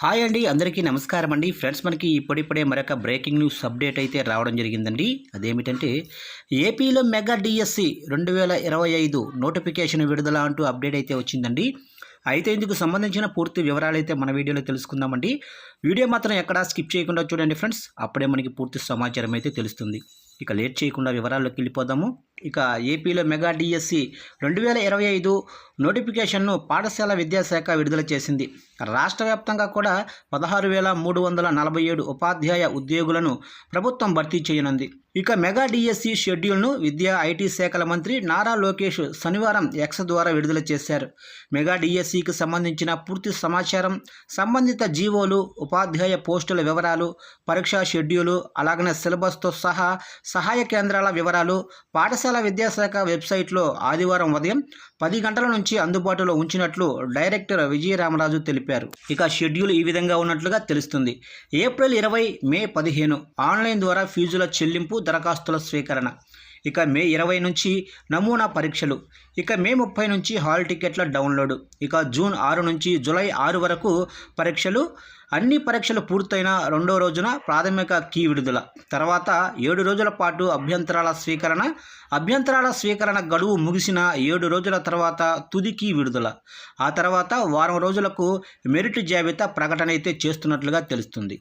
Hi అండి, అందరికీ నమస్కారం అండి. ఫ్రెండ్స్, మనకి ఇప్పుడిప్పుడే మరొక బ్రేకింగ్ న్యూస్ అప్డేట్ అయితే రావడం జరిగిందండి. అదేమిటంటే ఏపీలో మెగా డిఎస్సి 2025 నోటిఫికేషన్ విడుదల అంటూ అప్డేట్ అయితే వచ్చిందండి. అయితే ఇందుకు సంబంధించిన పూర్తి వివరాలు అయితే మన వీడియోలో తెలుసుకుందామండి. వీడియో మాత్రం ఎక్కడా స్కిప్ చేయకుండా చూడండి ఫ్రెండ్స్, అప్పుడే మనకి పూర్తి సమాచారం అయితే తెలుస్తుంది. ఇక లేట్ చేయకుండా వివరాల్లోకి వెళ్ళిపోదాము. ఇక ఏపీలో మెగా డిఎస్సి 2025 నోటిఫికేషన్ను పాఠశాల విద్యాశాఖ విడుదల చేసింది. రాష్ట్ర వ్యాప్తంగా కూడా 16,347 ఉపాధ్యాయ ఉద్యోగులను ప్రభుత్వం భర్తీ చేయనుంది. ఇక మెగా డిఎస్సి షెడ్యూల్ను విద్యా ఐటీ శాఖల మంత్రి నారా లోకేష్ శనివారం ఎక్స్ ద్వారా విడుదల చేశారు. మెగా డిఎస్సికి సంబంధించిన పూర్తి సమాచారం, సంబంధిత జీవోలు, ఉపాధ్యాయ పోస్టుల వివరాలు, పరీక్షా షెడ్యూలు, అలాగనే సిలబస్తో సహా సహాయ కేంద్రాల వివరాలు పాఠశాల విద్యాశాఖ వెబ్సైట్లో ఆదివారం ఉదయం 10 గంటల నుంచి అందుబాటులో ఉంచినట్లు డైరెక్టర్ విజయరామరాజు తెలిపారు. ఇక షెడ్యూల్ ఈ విధంగా ఉన్నట్లుగా తెలుస్తుంది. ఏప్రిల్ 20, మే 15 ఆన్లైన్ ద్వారా ఫీజుల చెల్లింపు, దరఖాస్తుల స్వీకరణ. ఇక మే 20 నుంచి నమూనా పరీక్షలు. ఇక మే 30 నుంచి హాల్ టికెట్ల డౌన్లోడ్. ఇక జూన్ 6 నుంచి జూలై 6 వరకు పరీక్షలు. అన్ని పరీక్షలు పూర్తయిన రెండో రోజున ప్రాథమిక కీ విడుదల. తర్వాత 7 రోజుల పాటు అభ్యంతరాల స్వీకరణ గడువు ముగిసిన 7 రోజుల తర్వాత తుది కీ విడుదల. ఆ తర్వాత వారం రోజులకు మెరిట్ జాబితా ప్రకటన అయితే చేస్తున్నట్లుగా తెలుస్తుంది.